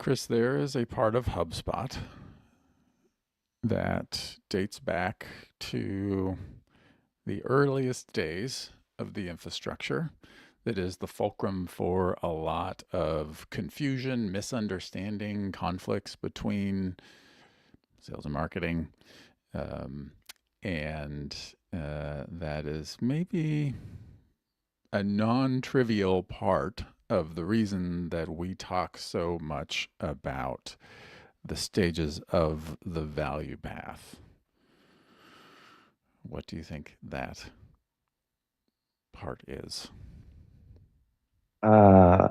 Chris, there is a part of HubSpot that dates back to the earliest days of the infrastructure that is the fulcrum for a lot of confusion, misunderstanding, conflicts between sales and marketing. Um, and that is maybe a non trivial part of the reason that we talk so much about the stages of the value path. What do you think that part is? Uh,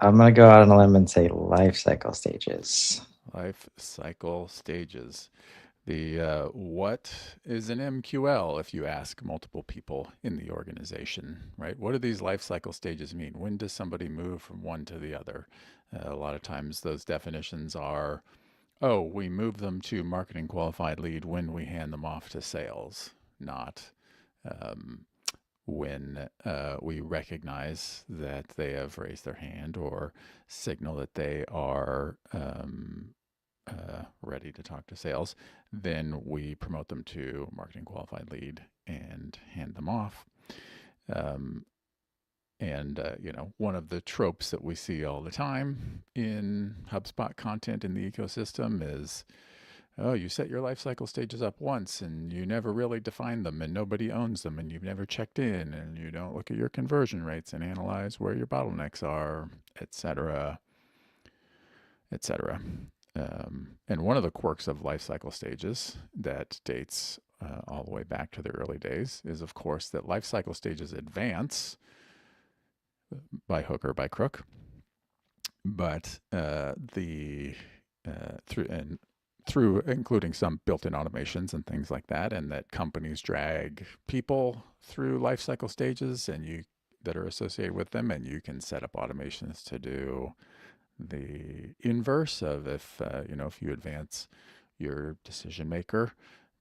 I'm gonna go out on a limb and say life cycle stages. Life cycle stages. The what is an MQL if you ask multiple people in the organization, right? What do these life cycle stages mean? When does somebody move from one to the other? A lot of times those definitions are, oh, we move them to marketing qualified lead when we hand them off to sales, not um, when we recognize that they have raised their hand or signal that they are ready to talk to sales, then we promote them to marketing qualified lead and hand them off. Um, one of the tropes that we see all the time in HubSpot content in the ecosystem is, oh, you set your life cycle stages up once and you never really define them and nobody owns them and you've never checked in and you don't look at your conversion rates and analyze where your bottlenecks are, et cetera, et cetera. And one of the quirks of life cycle stages that dates all the way back to the early days is, of course, that life cycle stages advance by hook or by crook, but the through including some built-in automations and things like that, and that companies drag people through life cycle stages and you that are associated with them, and you can set up automations to do the inverse of if you advance your decision maker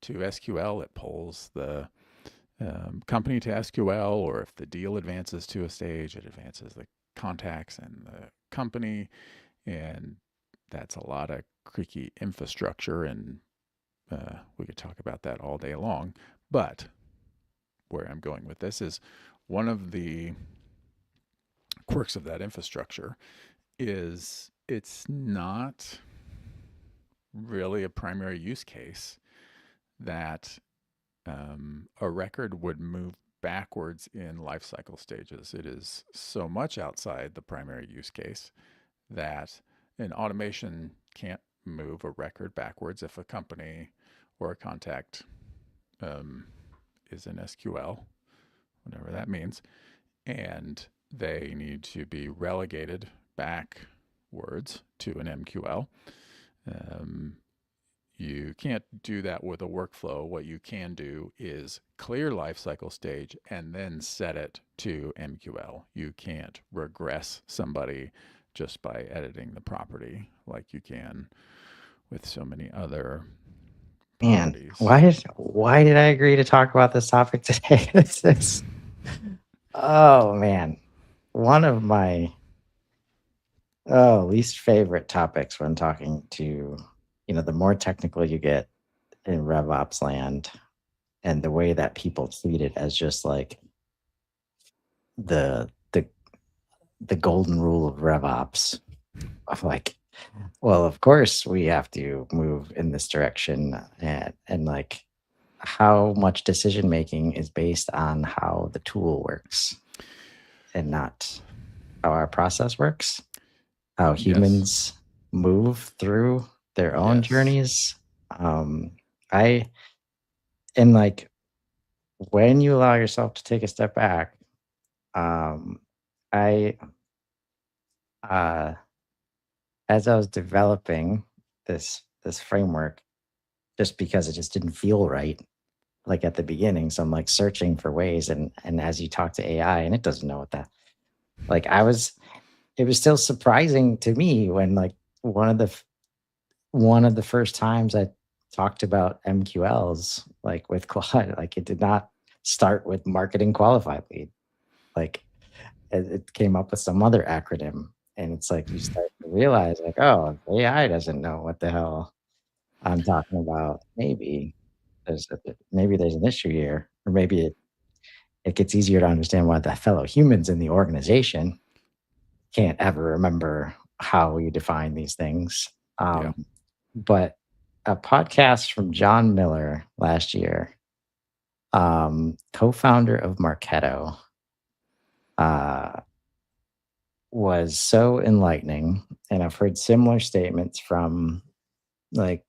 to SQL, it pulls the company to SQL, or if the deal advances to a stage, it advances the contacts and the company, and that's a lot of creaky infrastructure, and we could talk about that all day long. But where I'm going with this is one of the quirks of that infrastructure is it's not really a primary use case that a record would move backwards in life cycle stages. It is so much outside the primary use case that an automation can't move a record backwards if a company or a contact um, is in SQL, whatever that means, and they need to be relegated backwards to an MQL. Um, you can't do that with a workflow. What you can do is clear lifecycle stage and then set it to MQL. You can't regress somebody just by editing the property like you can with so many other Man, properties. why did I agree to talk about this topic today? This is oh man, one of my least favorite topics when talking to the more technical you get in RevOps land, and the way that people treat it as just like the the the golden rule of RevOps. Of like, well, of course we have to move in this direction, and like how much decision making is based on how the tool works and not how our process works, how Yes. humans move through their own Yes. journeys. I and like when you allow yourself to take a step back, um, I uh, as I was developing this framework, just because it just didn't feel right, like at the beginning. So I'm like searching for ways, and as you talk to AI, and it doesn't know what that. Like it was still surprising to me when like one of the one of the first times I talked about MQLs, like with Claude, like it did not start with marketing qualified lead. Like it came up with some other acronym, and it's like you start realize like, oh, AI doesn't know what the hell I'm talking about. Maybe there's an issue here, or maybe it gets easier to understand why the fellow humans in the organization can't ever remember how you define these things. Yeah. But a podcast from John Miller last year, co-founder of Marketo, uh, was so enlightening, and I've heard similar statements from like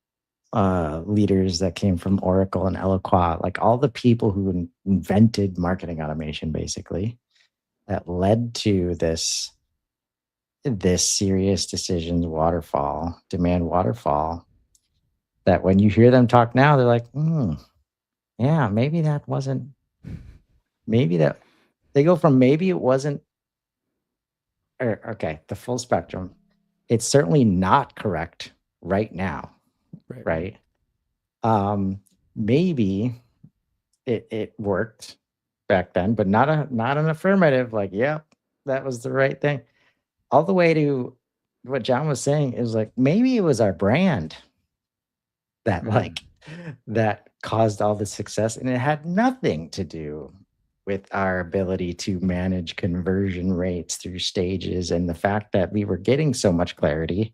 leaders that came from Oracle and Eloqua, like all the people who invented marketing automation, basically, that led to this serious decisions waterfall, demand waterfall. That when you hear them talk now, they're like, yeah, maybe that wasn't, maybe that they go from maybe it wasn't, or okay, the full spectrum. It's certainly not correct right now, Right. right? Um, Maybe it worked back then, but not an affirmative, like, yep, that was the right thing. All the way to what John was saying is like maybe it was our brand that Mm. that caused all the success, and it had nothing to do with our ability to manage conversion rates through stages, and the fact that we were getting so much clarity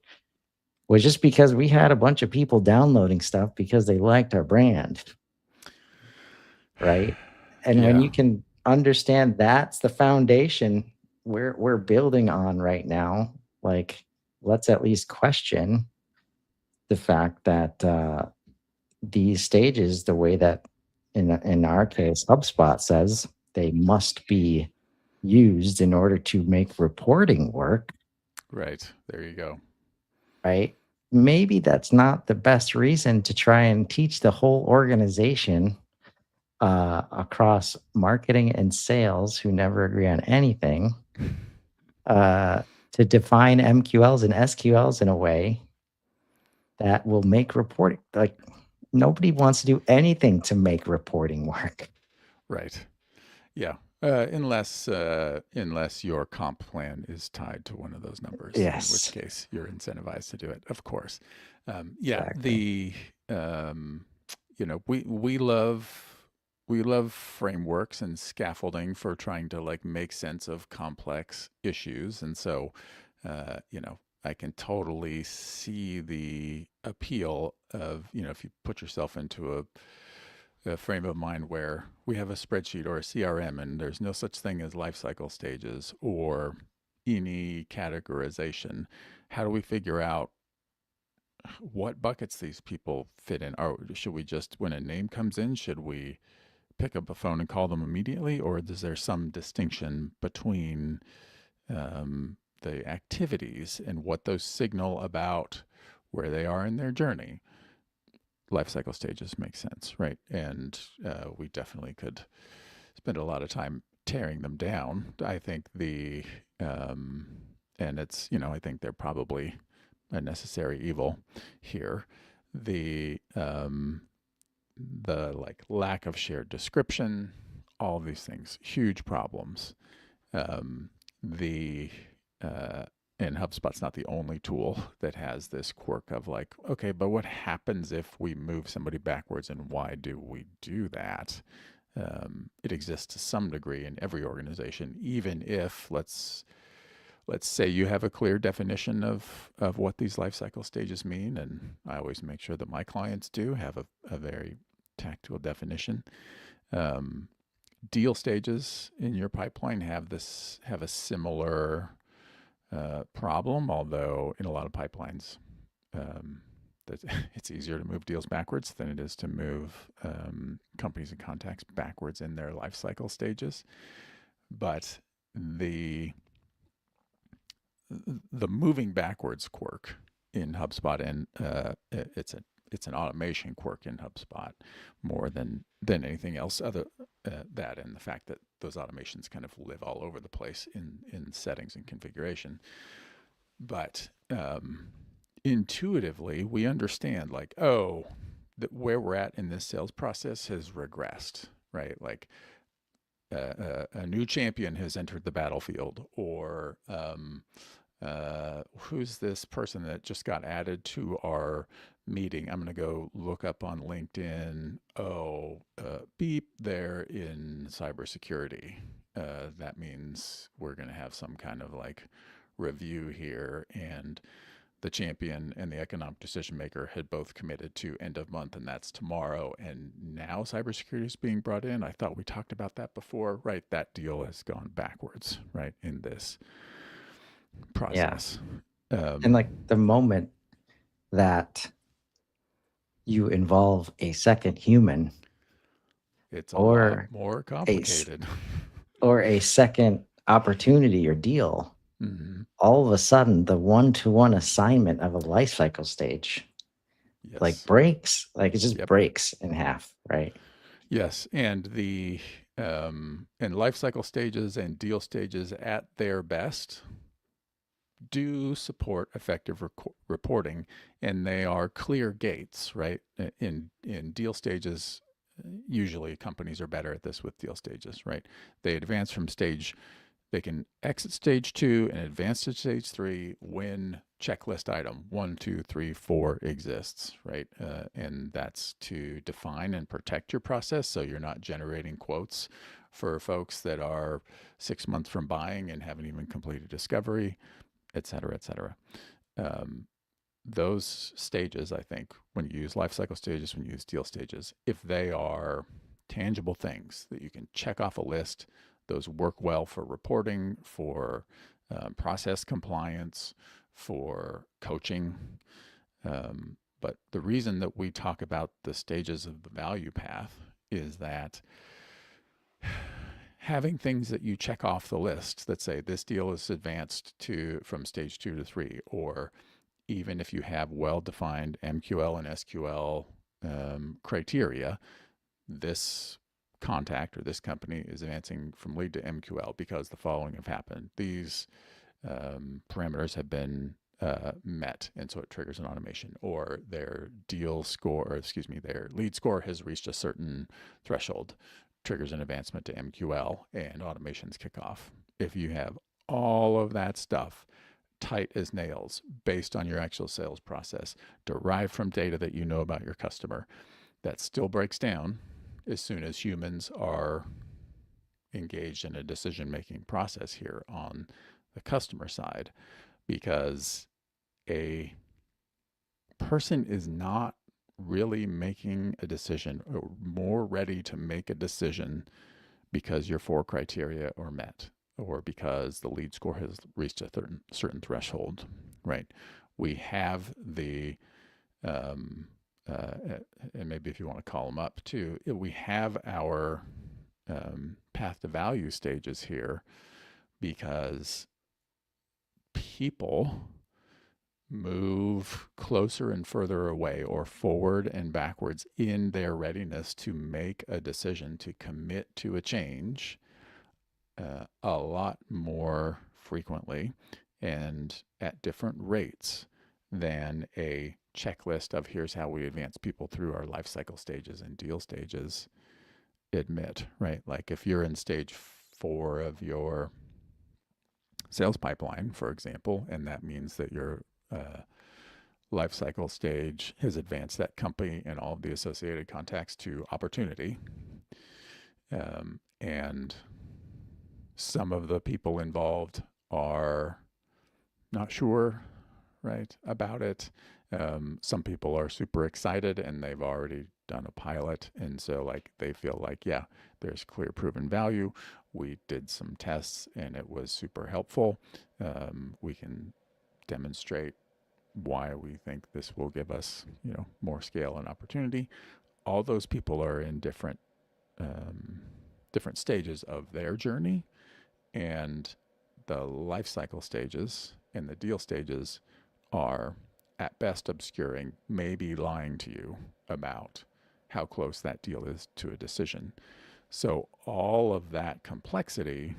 was just because we had a bunch of people downloading stuff because they liked our brand, right? And when Yeah. you can understand that's the foundation we're building on right now, like, let's at least question the fact that these stages, the way that in our case, HubSpot says they must be used in order to make reporting work, Right. There you go. right? Maybe that's not the best reason to try and teach the whole organization across marketing and sales who never agree on anything uh, to define MQLs and SQLs in a way that will make reporting like nobody wants to do anything to make reporting work. Right. Yeah. Unless your comp plan is tied to one of those numbers, in which Yes, case you're incentivized to do it, of course. Yeah. exactly. Um, we love frameworks and scaffolding for trying to like make sense of complex issues, and so I can totally see the appeal of if you put yourself into a frame of mind where we have a spreadsheet or a CRM and there's no such thing as life cycle stages or any categorization. How do we figure out what buckets these people fit in? Or should we just, when a name comes in, should we pick up a phone and call them immediately? Or is there some distinction between the activities and what those signal about where they are in their journey? Life cycle stages make sense, right? And we definitely could spend a lot of time tearing them down. I think um, and it's, I think they're probably a necessary evil here. The like lack of shared description, all of these things, huge problems. Um, the uh, and HubSpot's not the only tool that has this quirk of like, okay, but what happens if we move somebody backwards, and why do we do that? It exists to some degree in every organization, even if let's say you have a clear definition of what these life cycle stages mean, and I always make sure that my clients do have a very tactile definition. Um, Deal stages in your pipeline have a similar problem, although in a lot of pipelines, um, that it's easier to move deals backwards than it is to move companies and contacts backwards in their life cycle stages. But the the moving backwards quirk in HubSpot, and it's an automation quirk in HubSpot more than anything else. Other that and the fact that those automations kind of live all over the place in settings and configuration. But intuitively, we understand like, oh, that where we're at in this sales process has regressed, right? Like a new champion has entered the battlefield, or who's this person that just got added to our meeting? I'm going to go look up on LinkedIn. Oh, beep, they're in cybersecurity. That means we're going to have some kind of like review here. And the champion and the economic decision maker had both committed to end of month, and that's tomorrow. And now cybersecurity is being brought in. I thought we talked about that before, right? That deal has gone backwards, right, in this Yeah. process. And like the moment that you involve a second human It's a lot or more a complicated. or a second opportunity or deal, Hmm. all of a sudden the one-to-one assignment of a life cycle stage like Yes. breaks, like it just Yep. breaks in half, right? Yes. And the and life cycle stages and deal stages at their best do support effective reporting, and they are clear gates, right? In deal stages, usually companies are better at this with deal stages, right? They advance from stage, they can exit stage two and advance to stage three when checklist item one, two, three, four exists, right? And that's to define and protect your process so you're not generating quotes for folks that are 6 months from buying and haven't even completed discovery, et cetera, et cetera. Um, those stages, I think, when you use life cycle stages, when you use deal stages, if they are tangible things that you can check off a list, those work well for reporting, for process compliance, for coaching. But the reason that we talk about the stages of the value path is that having things that you check off the list that say this deal is advanced to from stage two to three, or even if you have well-defined MQL and SQL criteria, this contact or this company is advancing from lead to MQL because the following have happened. These parameters have been met, and so it triggers an automation. Or their deal score, or excuse me, their lead score has reached a certain threshold, triggers an advancement to MQL, and automations kick off. If you have all of that stuff tight as nails based on your actual sales process, derived from data that you know about your customer, that still breaks down as soon as humans are engaged in a decision making process here on the customer side, because a person is not really making a decision or more ready to make a decision because your four criteria are met or because the lead score has reached a certain threshold, right? We have the, um, uh, and maybe if you want to call them up too, we have our path to value stages here because people move closer and further away or forward and backwards in their readiness to make a decision, to commit to a change a lot more frequently and at different rates than a checklist of here's how we advance people through our life cycle stages and deal stages admit, right? Like if you're in stage four of your sales pipeline, for example, and that means that your life cycle stage has advanced that company and all of the associated contacts to opportunity. And some of the people involved are not sure, right, about it. Some people are super excited and they've already done a pilot. And so, like, they feel like, yeah, there's clear proven value. We did some tests and it was super helpful. We can demonstrate why we think this will give us, more scale and opportunity. All those people are in um, different stages of their journey, and the life cycle stages and the deal stages are at best obscuring, maybe lying to you about how close that deal is to a decision. So all of that complexity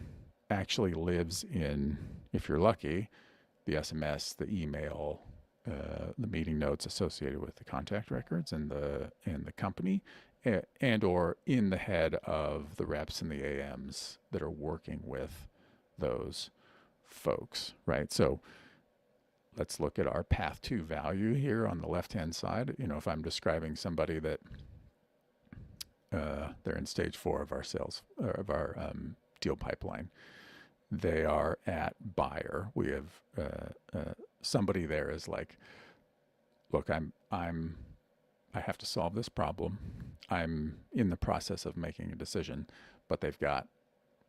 actually lives in, if you're lucky, the SMS, the email, the meeting notes associated with the contact records and the company, and or in the head of the reps and the AMs that are working with those folks, right? So let's look at our path to value here on the left hand side. You know, if I'm describing somebody that they're in stage 4 of our sales of our deal pipeline, they are at buyer. We have somebody there is like, look, I have to solve this problem. I'm in the process of making a decision, but they've got,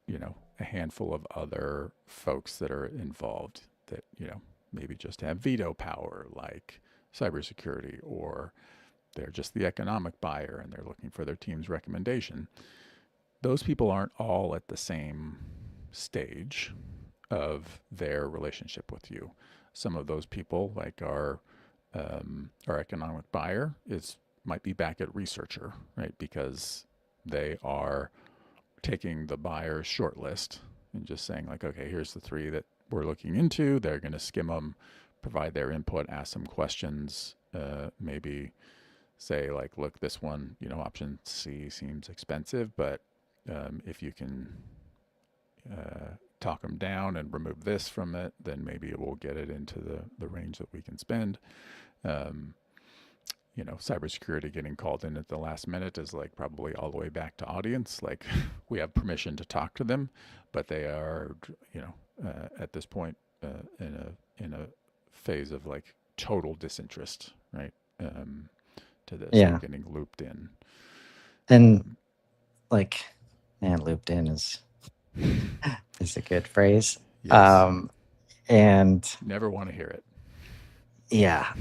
you know, a handful of other folks that are involved that, you know, maybe just have veto power, like cybersecurity, or they're just the economic buyer and they're looking for their team's recommendation. Those people aren't all at the same stage of their relationship with you. Some of those people, like our economic buyer, is might be back at researcher, right? Because they are taking the buyer's short list and just saying like, okay, here's the 3 that we're looking into. They're going to skim them, provide their input, ask some questions, maybe say like, look, this one, you know, option C seems expensive, but if you can talk them down and remove this from it, then maybe it will get it into the range that we can spend. Um, you know, cybersecurity getting called in at the last minute is like probably all the way back to audience. Like we have permission to talk to them, but they are, you know, at this point in a phase of like total disinterest, right? To this, they're Yeah. getting looped in. And Um, like, man, looped in is a good phrase. yes, Um, and never want to hear it. yeah,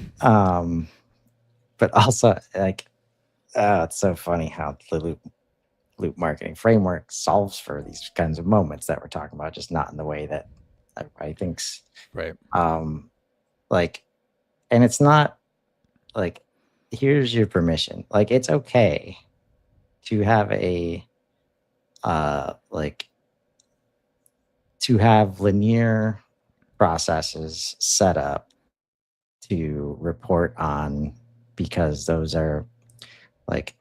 but also like, it's so funny how the loop marketing framework solves for these kinds of moments that we're talking about, just not in the way that everybody thinks. Right. Um, like, and it's not like, here's your permission. Like, it's okay to have like, to have linear processes set up to report on, because those are like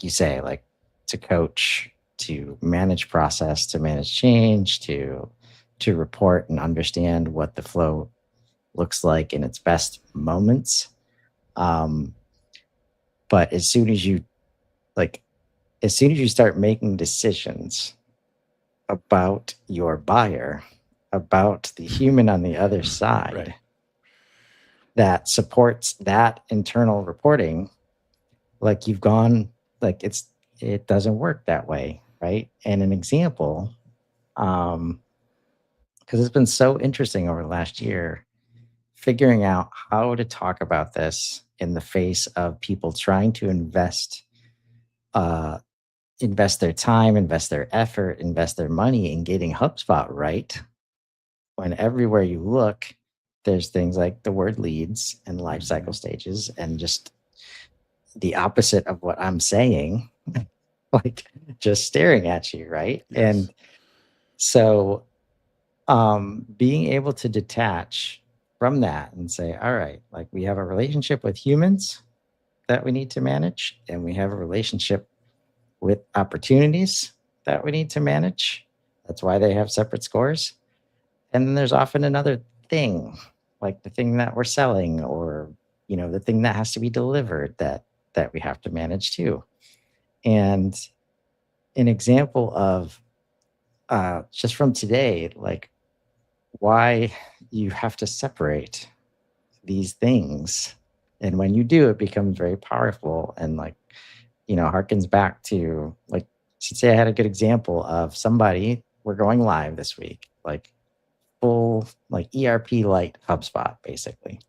you say, like, to coach, to manage process, to manage change, to report and understand what the flow looks like in its best moments. um but like as soon as you start making decisions about your buyer, about the human on the other side Right. that supports that internal reporting, like, you've gone, like, it doesn't work that way, right? And an example, um because it's been so interesting over the last year figuring out how to talk about this in the face of people trying to uh invest their time, invest their effort, invest their money in getting HubSpot right, when everywhere you look, there's things like the word leads and life cycle Mm-hmm. stages and just the opposite of what I'm saying, like, just staring at you, right? Yes. And so, being able to detach from that and say, all right, like, we have a relationship with humans that we need to manage, and we have a relationship with opportunities that we need to manage. That's why they have separate scores. And then there's often another thing, like the thing that we're selling, or, the thing that has to be delivered, that we have to manage too. And an example of, just from today, like, why you have to separate these things. And when you do, it becomes very powerful and, like, harkens back to, like, should say I had a good example of somebody, we're going live this week, like, full, like, ERP light HubSpot, basically,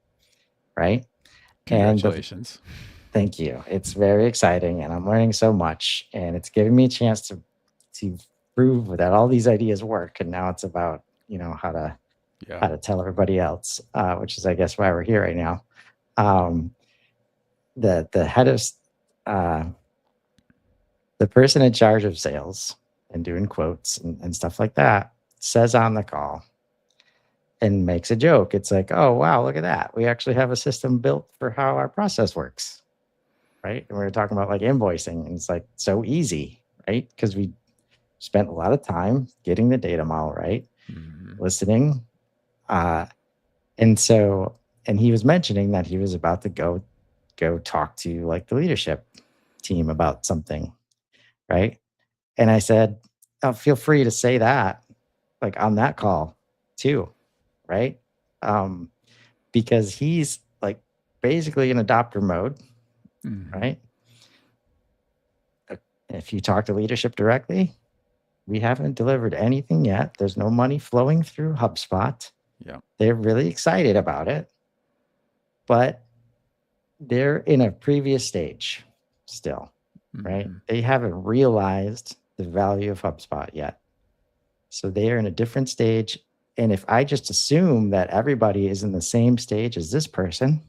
right? And Congratulations. thank you. It's very exciting, and I'm learning so much, and it's giving me a chance to prove that all these ideas work. And now it's about, how to Yeah. tell everybody else, which is, I guess, why we're here right now. Um, the head of uh, the person in charge of sales and doing quotes and stuff like that says on the call and makes a joke. It's like, oh, wow, look at that. We actually have a system built for how our process works. Right. And we were talking about, like, invoicing, and it's like so easy, right? Because we spent a lot of time getting the data model right, Mm-hmm. listening, uh, And so, and he was mentioning that he was about to go talk to like the leadership team about something, right? And I said, oh, feel free to say that like on that call too, right? Um, because he's like basically in adopter mode, Mm-hmm. right? If you talk to leadership directly, we haven't delivered anything yet. There's no money flowing through HubSpot. Yeah. They're really excited about it, but they're in a previous stage still, right? Mm-hmm. They haven't realized the value of HubSpot yet. So they are in a different stage. And if I just assume that everybody is in the same stage as this person,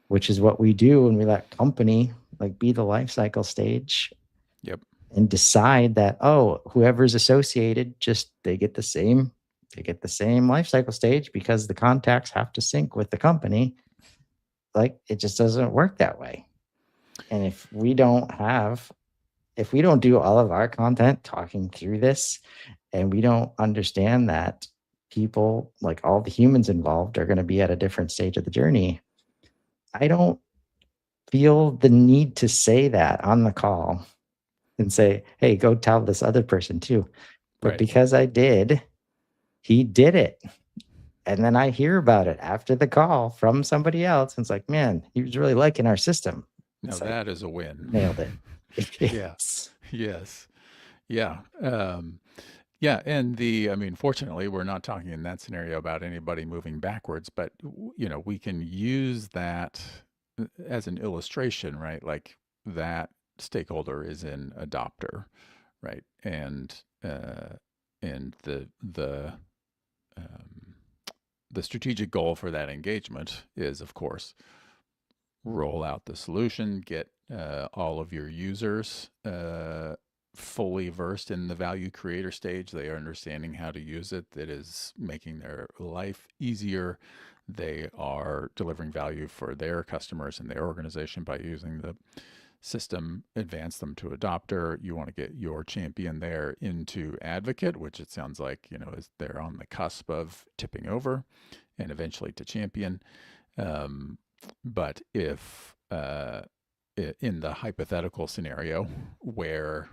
which is what we do when we let company like be the life cycle stage Yep. and decide that, oh, whoever's associated, just they get the same life cycle stage because the contacts have to sync with the company. Like it just doesn't work that way. And if we don't do all of our content talking through this and we don't understand that people, like all the humans involved, are going to be at a different stage of the journey, I don't feel the need to say that on the call and say, hey, go tell this other person too. But Right. because I did, he did it. And then I hear about it after the call from somebody else. And it's like, man, he was really liking our system. Now It's like, that is a win. nailed it. Yeah. Yes. Yes. Yeah. Yeah. And I mean, fortunately, we're not talking in that scenario about anybody moving backwards, but, we can use that as an illustration, right? Like that stakeholder is an adopter, right? And um, the strategic goal for that engagement is, of course, roll out the solution, get all of your users fully versed in the value creator stage. They are understanding how to use it. That is making their life easier. They are delivering value for their customers and their organization by using the system, advance them to adopter. You want to get your champion there into advocate, which it sounds like, is they're on the cusp of tipping over and eventually to champion. Um, but if in the hypothetical scenario where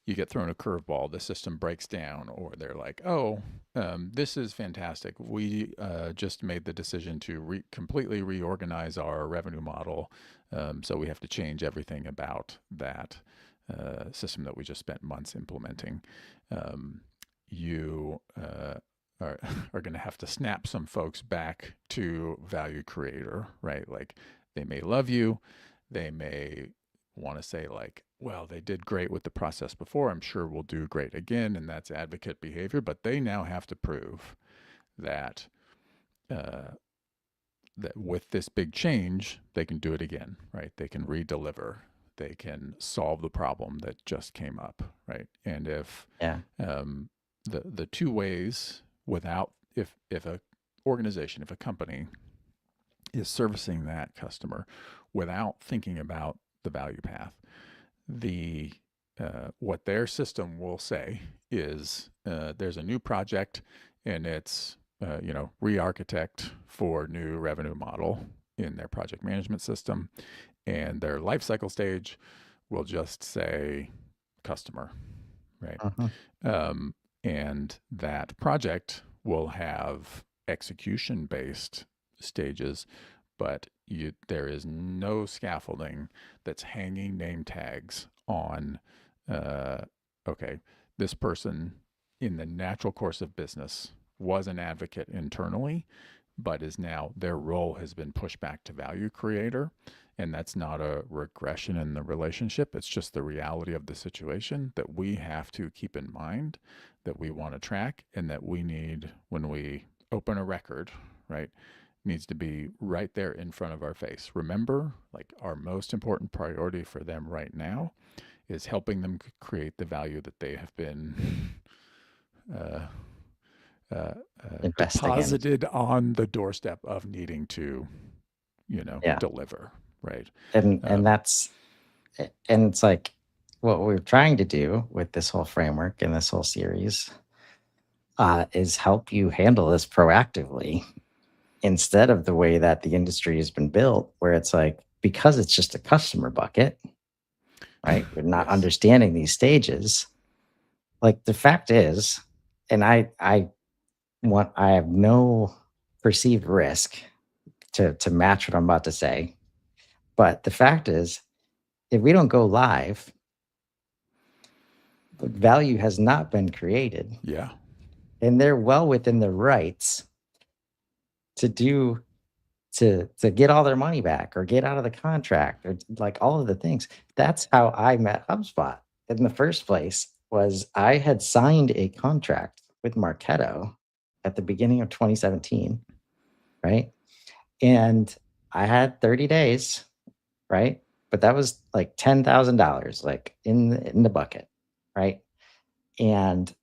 you get thrown a curveball, the system breaks down, or they're like, oh, this is fantastic. We just made the decision to completely reorganize our revenue model. So we have to change everything about that system that we just spent months implementing. You are, are going to have to snap some folks back to value creator, right? Like they may love you, they may want to say like, well, they did great with the process before, I'm sure we'll do great again, and that's advocate behavior, but they now have to prove that uh, that with this big change they can do it again, right? They can redeliver, they can solve the problem that just came up, right? And if Yeah. the two ways, without, if a organization, if a company is servicing that customer without thinking about the value path, the what their system will say is there's a new project and it's re-architect for new revenue model in their project management system, and their life cycle stage will just say customer, right? Uh-huh. um, and that project will have execution based stages, but there is no scaffolding that's hanging name tags on, uh, okay, this person in the natural course of business was an advocate internally, but is now, their role has been pushed back to value creator. And that's not a regression in the relationship. It's just the reality of the situation that we have to keep in mind, that we want to track, and that we need, when we open a record, right, needs to be right there in front of our face. Remember, like our most important priority for them right now is helping them create the value that they have been uh, uh, Investing in. deposited on the doorstep of needing to, Yeah. deliver, right? And Um, that's and it's like what we're trying to do with this whole framework and this whole series is help you handle this proactively. instead of the way that the industry has been built, where it's like, because it's just a customer bucket, right? We're not Yes. understanding these stages. Like the fact is, and I have no perceived risk to match what I'm about to say. But the fact is, if we don't go live, the value has not been created. Yeah. And they're well within their rights to do to get all their money back or get out of the contract or like all of the things. That's how I met HubSpot in the first place. Was I had signed a contract with Marketo at the beginning of 2017, right? And I had 30 days, right? But that was like $10,000 like in the bucket, right? And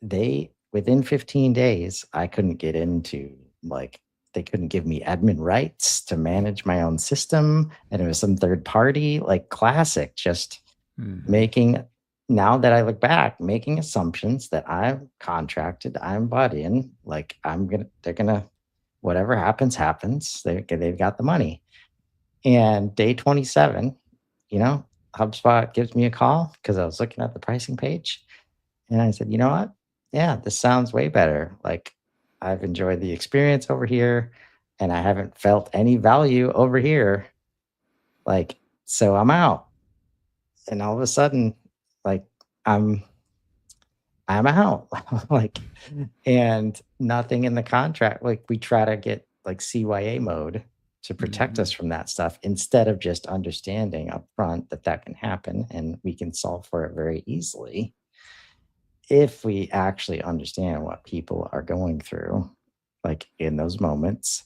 they within 15 days, I couldn't get into like they couldn't give me admin rights to manage my own system. And it was some third party, like classic, just Hmm. making now that I look back, making assumptions that I'm contracted, I'm bought in, like they're gonna, whatever happens, happens. They've got the money. And day 27, you know, HubSpot gives me a call because I was looking at the pricing page and I said, you know what? Yeah, this sounds way better. Like I've enjoyed the experience over here and I haven't felt any value over here. Like, so I'm out. And all of a sudden, like I'm I'm out. Like, and nothing in the contract. Like we try to get like CYA mode to protect us Hmm. from that stuff instead of just understanding upfront that that can happen and we can solve for it very easily if we actually understand what people are going through, like in those moments,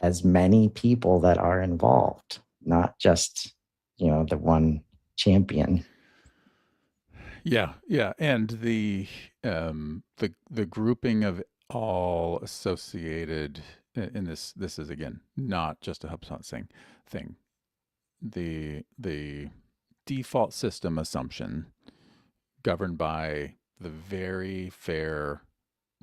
as many people that are involved, not just, the one champion. Yeah, yeah, and the grouping of all associated in this is again not just a HubSpot thing. The default system assumption governed by the very fair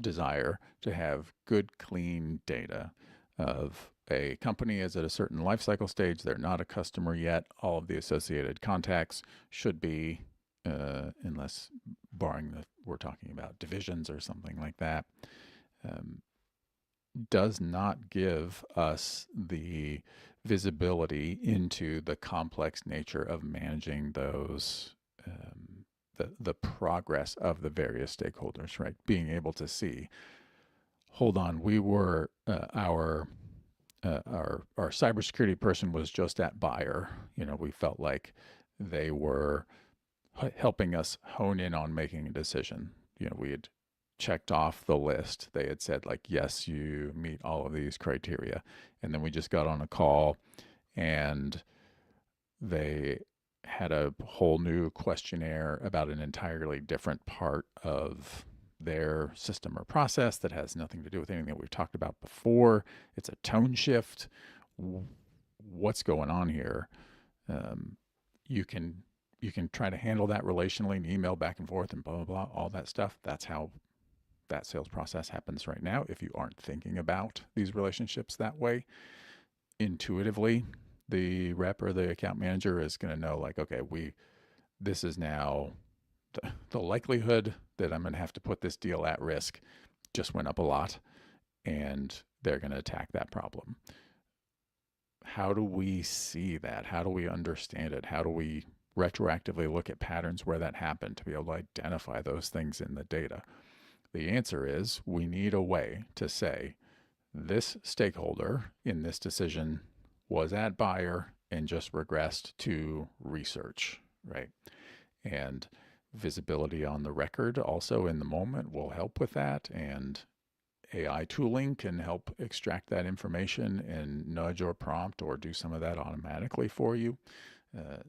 desire to have good, clean data of a company is at a certain life cycle stage. They're not a customer yet. All of the associated contacts should be, unless barring that we're talking about divisions or something like that, um, does not give us the visibility into the complex nature of managing those the progress of the various stakeholders, right? Being able to see, hold on, we were our cybersecurity person was just at buyer. We felt like they were helping us hone in on making a decision. We had checked off the list. They had said like, yes, you meet all of these criteria, and then we just got on a call, and they had a whole new questionnaire about an entirely different part of their system or process that has nothing to do with anything that we've talked about before. It's a tone shift. What's going on here? Um, you can you can try to handle that relationally and email back and forth and blah blah blah, all that stuff. That's how that sales process happens right now. If you aren't thinking about these relationships that way, intuitively, the rep or the account manager is going to know like, okay, we this is now the likelihood that I'm going to have to put this deal at risk just went up a lot, and they're going to attack that problem. How do we see that? How do we understand it? How do we retroactively look at patterns where that happened to be able to identify those things in the data? The answer is we need a way to say this stakeholder in this decision was at buyer and just regressed to research, right? And visibility on the record also in the moment will help with that. And AI tooling can help extract that information and nudge or prompt or do some of that automatically for you.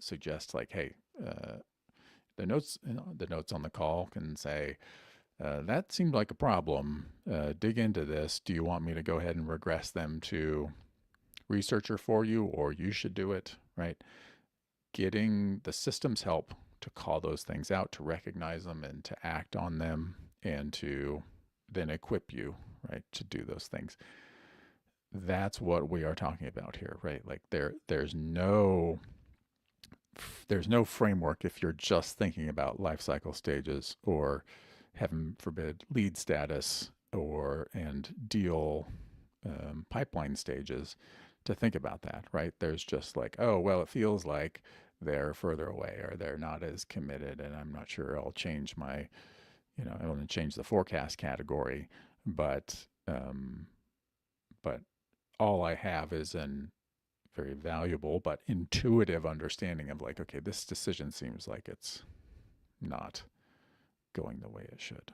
Suggest like, hey, the notes on the call can say, that seemed like a problem. Dig into this. Do you want me to go ahead and regress them to researcher for you, or you should do it, right? Getting the system's help to call those things out, to recognize them and to act on them, and to then equip you, right, to do those things. that's what we are talking about here, right? Like there's no framework if you're just thinking about life cycle stages or, heaven forbid, lead status or and deal pipeline stages to think about that, right? There's just like, oh, well, it feels like they're further away or they're not as committed, and I'm not sure I'll change my, I want to change the forecast category, but but all I have is an very valuable but intuitive understanding of like, okay, this decision seems like it's not going the way it should.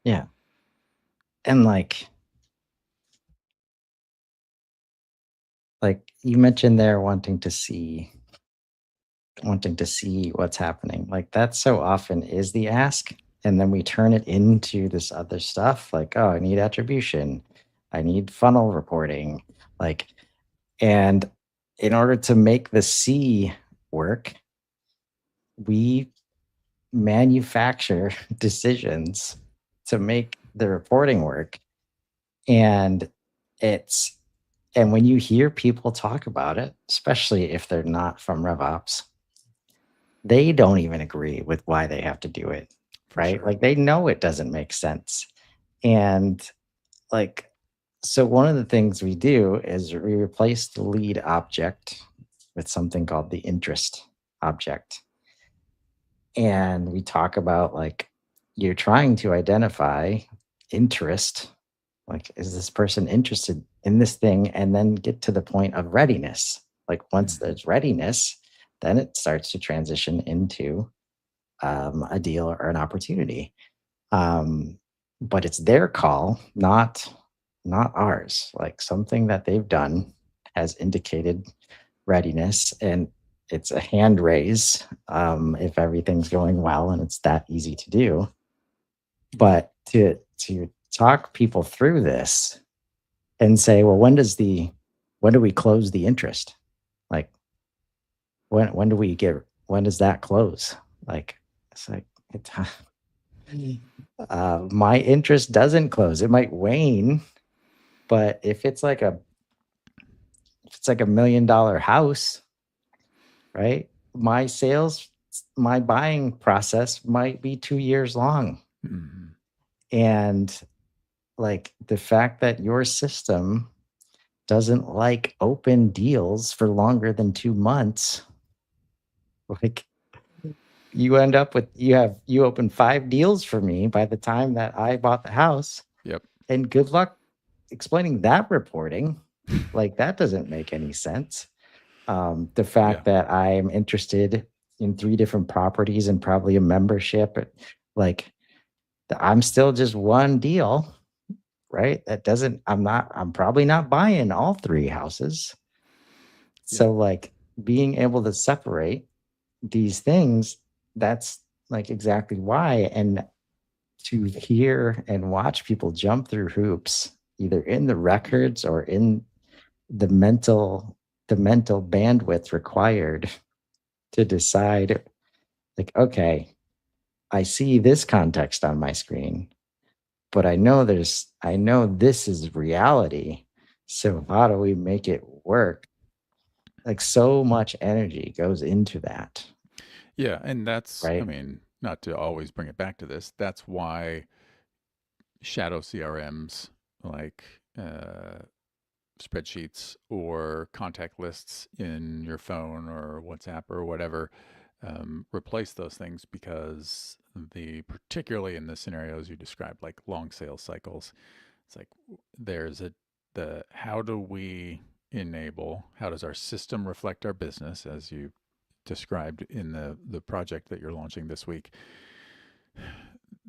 Yeah. And like you mentioned there wanting to see what's happening. Like that so often is the ask. And then we turn it into this other stuff like, oh, I need attribution. I need funnel reporting. Like, and in order to make the C work, we manufacture decisions to make the reporting work. And it's, and when you hear people talk about it, especially if they're not from RevOps, they don't even agree with why they have to do it, For right? sure. Like they know it doesn't make sense. And like, so one of the things we do is we replace the lead object with something called the interest object. And we talk about like, you're trying to identify interest. Like, is this person interested in this thing? And then get to the point of readiness. Like, once Mm-hmm. there's readiness, then it starts to transition into a deal or an opportunity. Um, but it's their call, not ours. Like something that they've done has indicated readiness, and it's a hand raise if everything's going well, and it's that easy to do. But to talk people through this and say, well, when do we close the interest? Like when do we get when does that close? Like it's like it, my interest doesn't close. It might wane, but if it's like $1 million house, right? My buying process might be 2 years long. Mm-hmm. And like the fact that your system doesn't like open deals for longer than 2 months, like you end up with you open 5 deals for me by the time that I bought the house. Yep. And good luck explaining that reporting. Like that doesn't make any sense. The Yeah. fact that I'm interested in 3 different properties and probably a membership, like I'm still just one deal, right? That doesn't, I'm probably not buying all 3 houses. Yep. So, like, being able to separate these things, that's like exactly why. And to hear and watch people jump through hoops, either in the records or in the mental, the mental bandwidth required to decide, like, okay, I see this context on my screen, but I know this is reality. So how do we make it work? Like so much energy goes into that, Yeah. And that's, I right? mean, not to always bring it back to this, that's why shadow CRMs like spreadsheets or contact lists in your phone or WhatsApp or whatever, replace those things, because particularly in the scenarios you described, like long sales cycles, it's like there's a the how do we enable, how does our system reflect our business, as you described in the project that you're launching this week.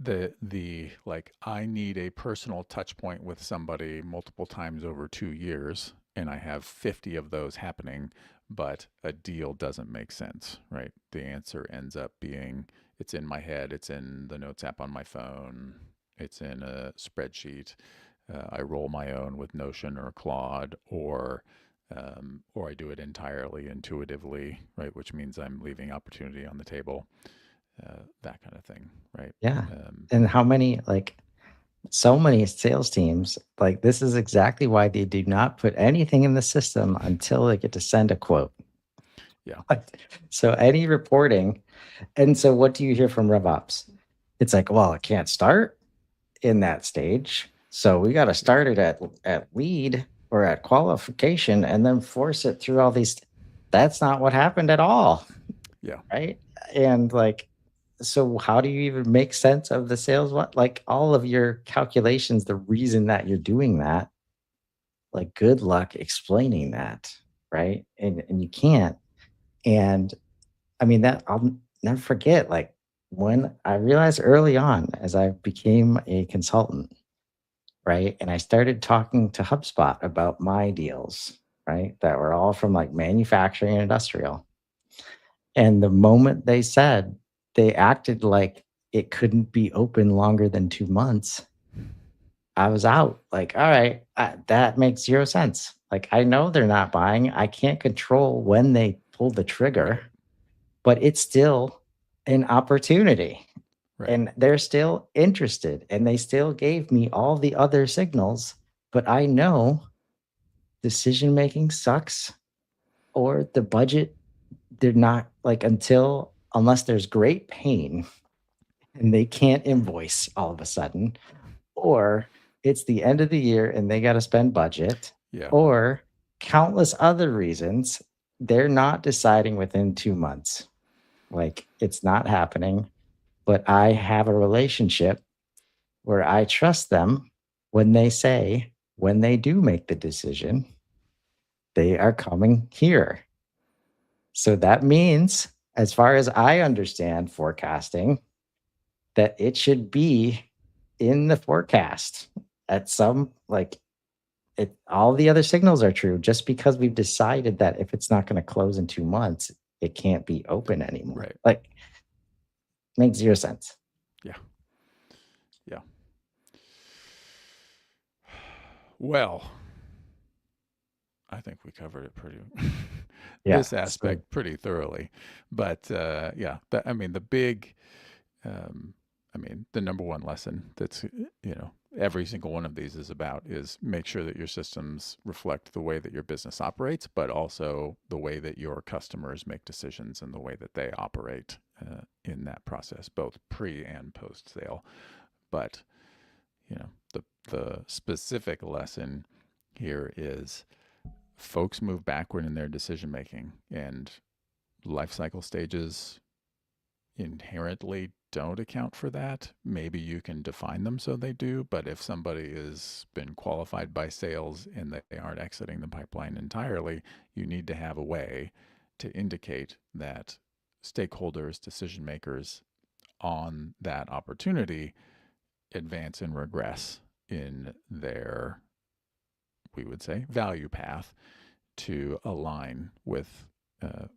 The like, I need a personal touch point with somebody multiple times over 2 years, and I have 50 of those happening, but a deal doesn't make sense, right? The answer ends up being, it's in my head, it's in the notes app on my phone, it's in a spreadsheet. I roll my own with Notion or Claude, or I do it entirely intuitively, right? Which means I'm leaving opportunity on the table, that kind of thing, right? Yeah. Um, And how many like so many sales teams, like, this is exactly why they do not put anything in the system until they get to send a quote. Yeah. So any reporting, and so what do you hear from RevOps? It's like, well, it can't start in that stage. So we got to Yeah. start it at lead or at qualification and then force it through all these. That's not what happened at all, Yeah. right? And like, so how do you even make sense of the sales? What, like, all of your calculations, the reason that you're doing that, like, good luck explaining that, right? And you can't. And I mean, that I'll never forget, like, when I realized early on as I became a consultant, right? And I started talking to HubSpot about my deals, right? That were all from like manufacturing and industrial. And the moment they said, they acted like it couldn't be open longer than 2 months, I was out. Like, all right, that makes zero sense. Like, I know they're not buying. I can't control when they pull the trigger, Right. but it's still an opportunity. Right. And they're still interested and they still gave me all the other signals. But I know decision making sucks or the budget, they're not like, until unless there's great pain and they can't invoice all of a sudden, or it's the end of the year and they got to spend budget, Yeah. or countless other reasons, they're not deciding within 2 months. Like, it's not happening. But I have a relationship where I trust them when they say, when they do make the decision, they are coming here. So that means, as far as I understand forecasting, that it should be in the forecast at some, like, it, all the other signals are true. Just because we've decided that if it's not going to close in 2 months, it can't be open anymore. Right. Like, makes zero sense. Yeah. Yeah. Well, I think we covered it pretty Yeah. this So, aspect pretty thoroughly. But yeah, I mean the big um, I mean the number one lesson that's every single one of these is about is make sure that your systems reflect the way that your business operates, but also the way that your customers make decisions and the way that they operate in that process, both pre and post sale. But the specific lesson here is folks move backward in their decision making, and life cycle stages inherently don't account for that. Maybe you can define them so they do, but if somebody has been qualified by sales and they aren't exiting the pipeline entirely, you need to have a way to indicate that stakeholders, decision makers on that opportunity advance and regress in their, we would say, value path to align with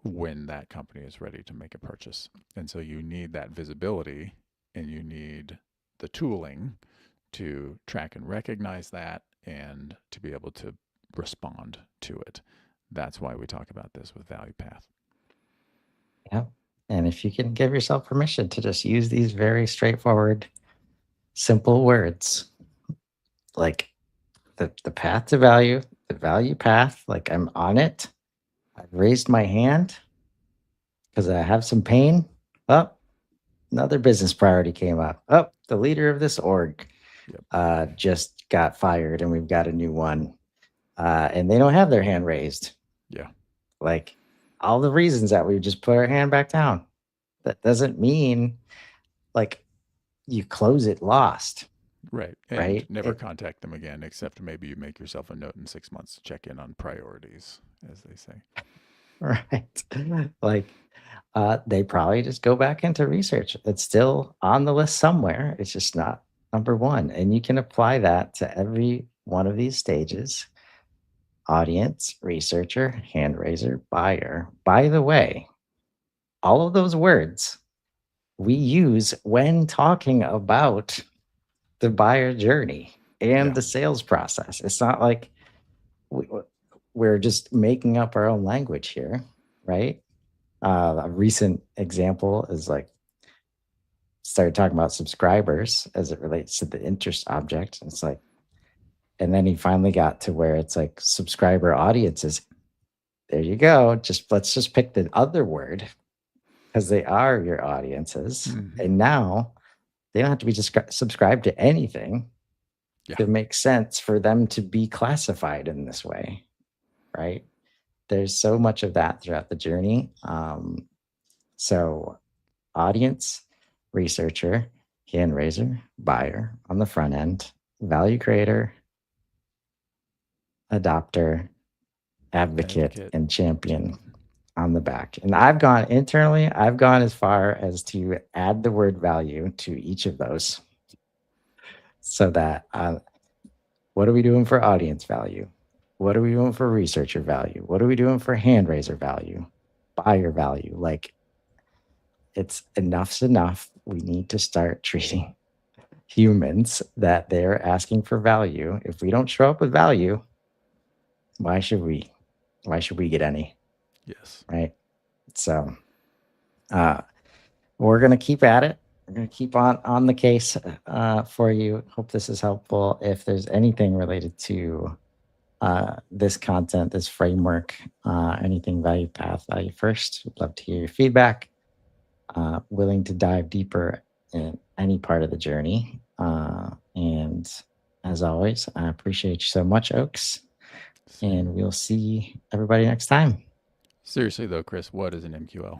when that company is ready to make a purchase. And so you need that visibility and you need the tooling to track and recognize that and to be able to respond to it. That's why we talk about this with value path. yeah. And if you can give yourself permission to just use these very straightforward, simple words, like the path to value, the value path, like, I'm on it. I've raised my hand because I have some pain. Oh, another business priority came up. Oh, the leader of this org Yep. just got fired and we've got a new one. And they don't have their hand raised. Yeah. Like, all the reasons that we just put our hand back down. That doesn't mean like you close it lost, Right. And right? never contact them again, except maybe you make yourself a note in 6 months to check in on priorities, as they say. Right. Like, they probably just go back into research. It's still on the list somewhere. It's just not number one. And you can apply that to every one of these stages: audience, researcher, hand raiser, buyer. By the way, all of those words we use when talking about the buyer journey and Yeah. the sales process. It's not like we, we're just making up our own language here, right? A recent example is like, started talking about subscribers as it relates to the interest object. It's like, and then he finally got to where it's like subscriber audiences. There you go. Just let's just pick the other word because they are your audiences. Hmm. And now they don't have to be subscribed to anything Yeah. to make sense for them to be classified in this way, right? There's so much of that throughout the journey. So, audience, researcher, hand raiser, buyer on the front end, value creator, adopter, advocate, Advocate, and champion champion. on the back. And I've gone internally, I've gone as far as to add the word value to each of those so that what are we doing for audience value? What are we doing for researcher value? What are we doing for hand raiser value? Buyer value? Like, it's enough's enough. We need to start treating humans that they're asking for value. If we don't show up with value, why should we? Why should we get any? Yes. Right. So uh, we're gonna keep at it. We're gonna keep on the case for you. Hope this is helpful. If there's anything related to this content, this framework, anything value path, value first, would love to hear your feedback. Willing to dive deeper in any part of the journey. And as always, I appreciate you so much, Oaks. And Same. we'll see everybody next time. Seriously though, Chris, what is an MQL?